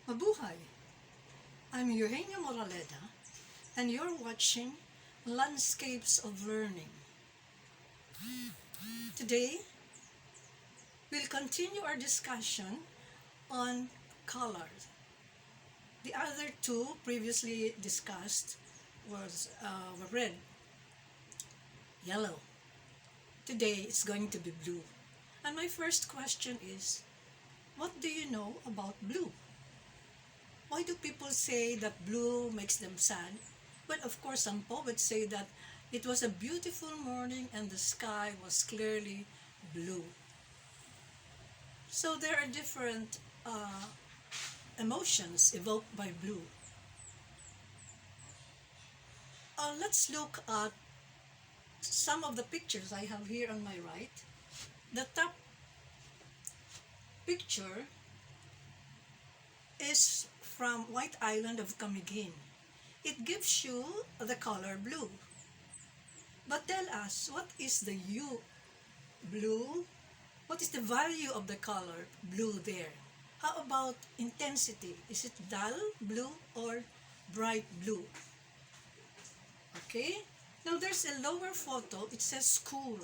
Mabuhay! I'm Eugenia Moraleda, and you're watching Landscapes of Learning. Today, we'll continue our discussion on colors. The other two previously discussed were red, yellow. Today, it's going to be blue. And my first question is, what do you know about blue? Why do people say that blue makes them sad? But of course, some poets say that it was a beautiful morning and the sky was clearly blue. So there are different emotions evoked by blue. Let's look at some of the pictures I have here on my right. The top picture is from White Island of Camiguin. It gives you the color blue. But tell us, what is the hue blue? What is the value of the color blue there? How about intensity? Is it dull blue or bright blue? Okay, now there's a lower photo. It says cool.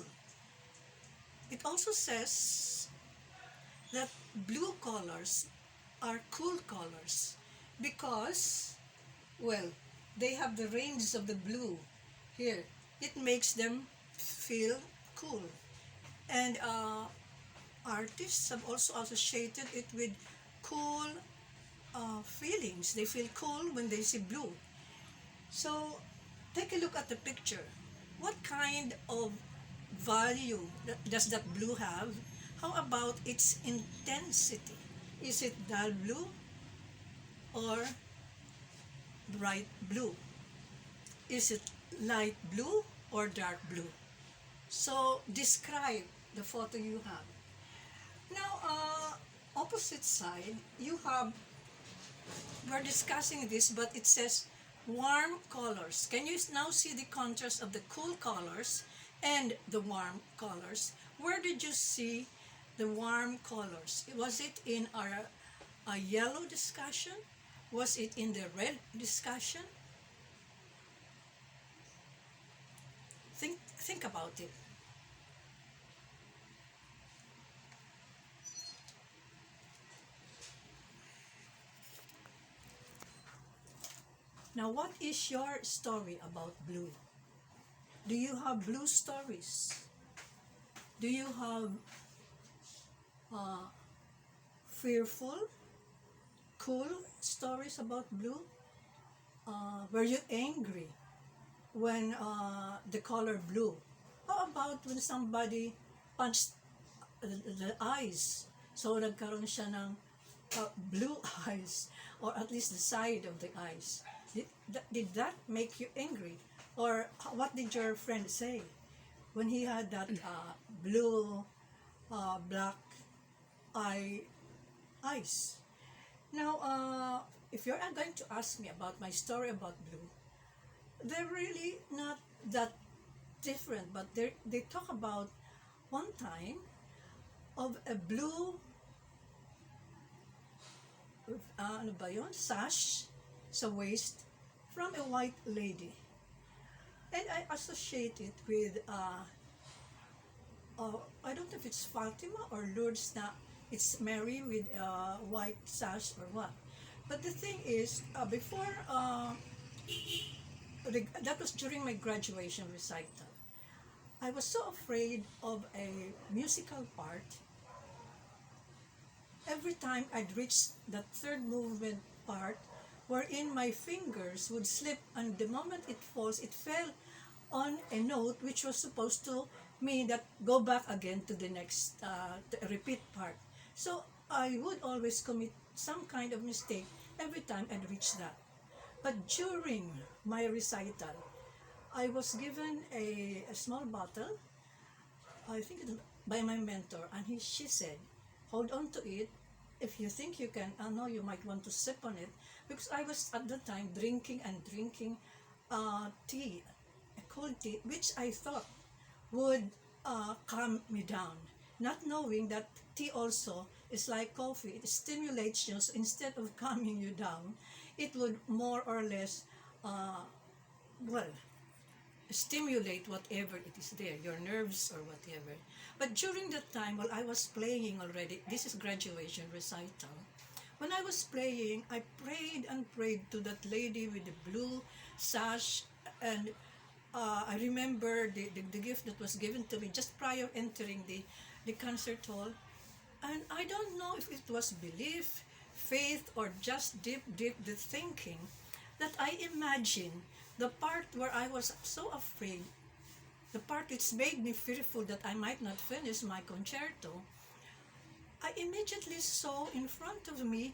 It also says that blue colors are cool colors because, well, they have the range of the blue here. It makes them feel cool. And artists have also associated it with cool feelings. They feel cool when they see blue. So take a look at the picture. What kind of value does that blue have? How about its intensity? Is it dull blue or bright blue? Is it light blue or dark blue? So describe the photo you have. Now, opposite side, we're discussing this, but it says warm colors. Can you now see the contrast of the cool colors and the warm colors? Where did you see the warm colors? Was it in our yellow discussion? Was it in the red discussion? Think about it. Now, what is your story about blue? Do you have blue stories? Do you have fearful, cool stories about blue? Were you angry when the color blue? How about when somebody punched the eyes? So nagkaroon siya ng blue eyes, or at least the side of the eyes. Did that make you angry? Or what did your friend say when he had that blue, black eyes? Now, if you're going to ask me about my story about blue, they're really not that different, but they talk about one time of a blue sash sa waist from a white lady. And I associate it with, I don't know if it's Fatima or Lourdes na it's Mary with a white sash or what. But the thing is, before, that was during my graduation recital. I was so afraid of a musical part. Every time I'd reach the third movement part, wherein my fingers would slip, and the moment it falls, it fell on a note which was supposed to mean that go back again to the next repeat part. So I would always commit some kind of mistake every time I'd reach that. But during my recital, I was given a small bottle, I think by my mentor, and she said, hold on to it. If you think you can, I know you might want to sip on it, because I was at the time drinking tea, a cold tea, which I thought would calm me down, not knowing that tea also is like coffee. It stimulates you. So instead of calming you down, it would more or less, uh, well, stimulate whatever it is there, your nerves or whatever. But during that time, while I was playing already, this is graduation recital. When I was playing, I prayed and prayed to that lady with the blue sash, and I remember the gift that was given to me just prior entering the concert hall. And I don't know if it was belief, faith, or just deep the thinking that I imagined the part where I was so afraid, the part which made me fearful that I might not finish my concerto. I immediately saw in front of me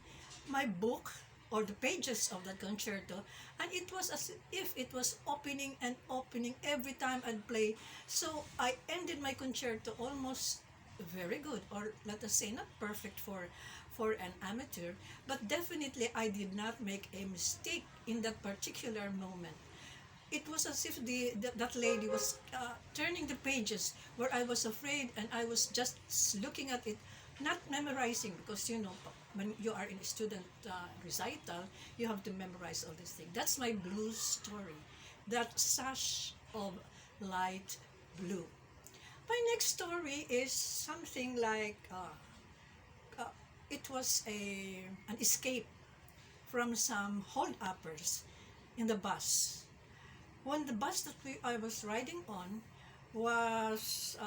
my book or the pages of that concerto, and it was as if it was opening and opening every time I'd play. So I ended my concerto almost very good, or let us say not perfect for an amateur, but definitely I did not make a mistake in that particular moment. It was as if that lady was turning the pages where I was afraid, and I was just looking at it, not memorizing, because when you are in a student recital, you have to memorize all these things. That's my blue story, that sash of light blue. My next story is something like it was an escape from some hold-uppers in the bus. When the bus that I was riding on was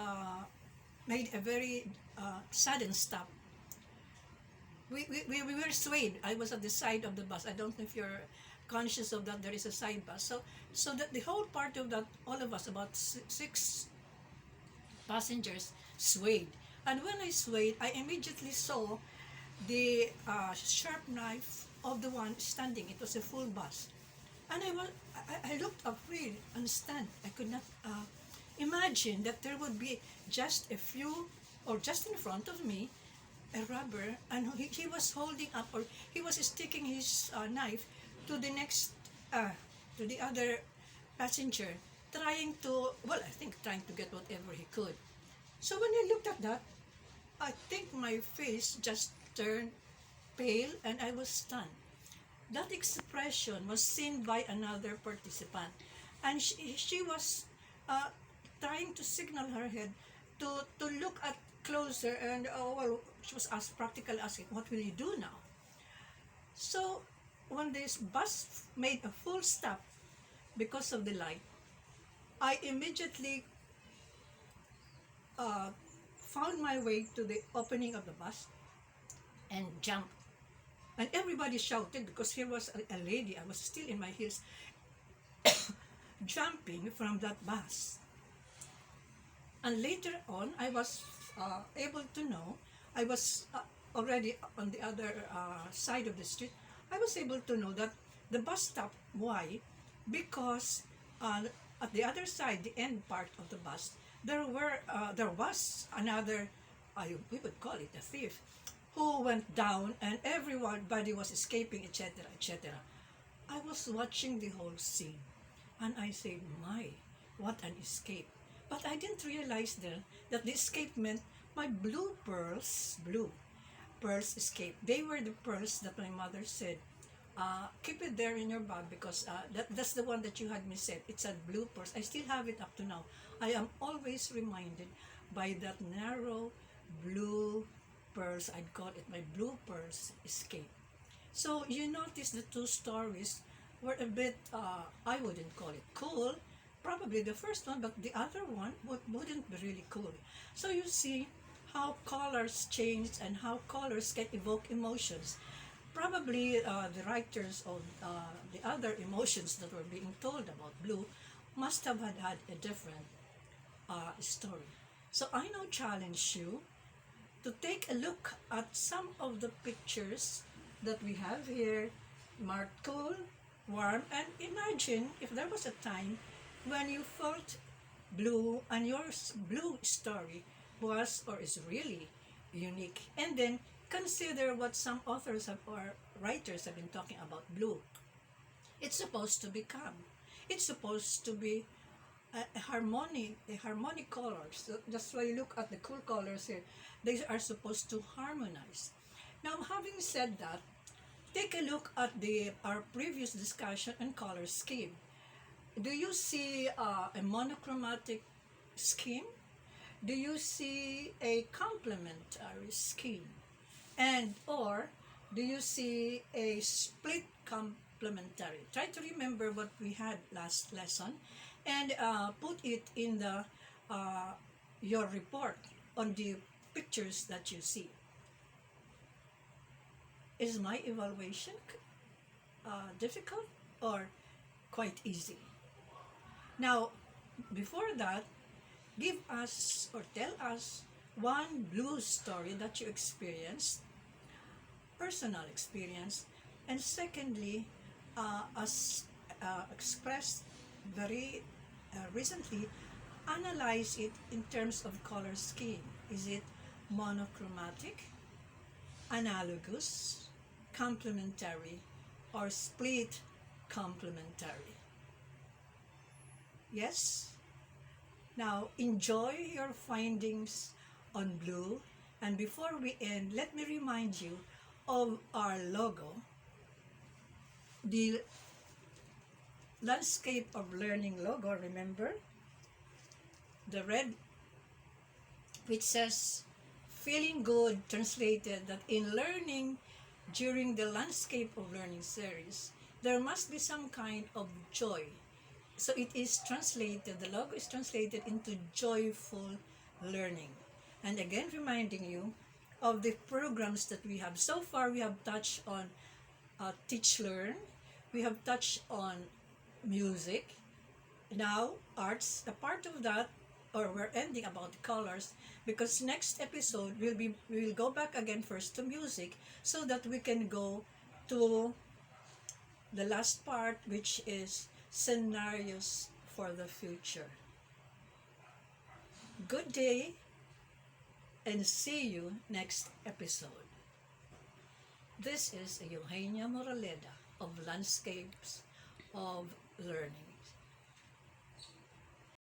made a very sudden stop, we were swayed. I was at the side of the bus. I don't know if you're conscious of that. There is a side bus. So that the whole part of that, all of us, about six passengers, swayed. And when I swayed, I immediately saw the sharp knife of the one standing. It was a full bus. And I looked afraid and stunned. I could not imagine that there would be just a few, or just in front of me, a robber, and he was holding up, or he was sticking his knife to the next, to the other passenger, trying to, well, I think trying to get whatever he could. So when I looked at that, I think my face just turned pale and I was stunned. That expression was seen by another participant, and she was uh, trying to signal her head to look at closer, and well, she was practically asking, what will you do now? So when this bus made a full stop because of the light, I immediately uh, found my way to the opening of the bus and jumped. And everybody shouted because here was a lady. I was still in my heels, jumping from that bus. And later on, I was able to know, I was already on the other side of the street, I was able to know that the bus stopped. Why? Because at the other side, the end part of the bus, there was another, we would call it a thief, who went down, and everybody was escaping, etc., etc. I was watching the whole scene, and I said, my, what an escape. But I didn't realize then that the escape meant my blue pearls escaped. They were the pearls that my mother said, keep it there in your bag, because that's the one that you had me said. It's a blue pearls. I still have it up to now. I am always reminded by that narrow blue pearls. I'd call it my blue pearls escape. So you notice the two stories were a bit, I wouldn't call it cool, probably the first one, but the other one wouldn't be really cool. So you see how colors change and how colors can evoke emotions. Probably the writers of the other emotions that were being told about blue must have had a different story. So I now challenge you to take a look at some of the pictures that we have here, marked cool, warm, and imagine if there was a time when you felt blue and your blue story was or is really unique. And then consider what some authors or writers have been talking about blue. It's supposed to be calm. It's supposed to be a harmonic color. So that's why you look at the cool colors here. They are supposed to harmonize. Now, having said that, take a look at our previous discussion on color scheme. Do you see a monochromatic scheme? Do you see a complementary scheme? And or do you see a split complementary? Try to remember what we had last lesson and put it in the your report on the pictures that you see. Is my evaluation difficult or quite easy? Now, before that, give us or tell us one blue story that you experienced, personal experience, and secondly, as expressed very recently, analyze it in terms of color scheme. Is it monochromatic, analogous, complementary, or split complementary? Yes? Now, enjoy your findings on blue. And before we end, let me remind you of our logo, the Landscape of Learning logo, remember? The red, which says, feeling good, translated that in learning during the Landscape of Learning series, there must be some kind of joy. So it is translated, the logo is translated into joyful learning. And again, reminding you of the programs that we have. So far, we have touched on Teach Learn, we have touched on music, now arts. A part of that, or we're ending about the colors, because next episode we will go back again first to music so that we can go to the last part, which is scenarios for the future. Good day and see you next episode. This is Eugenia Moraleda of Landscapes of Learning.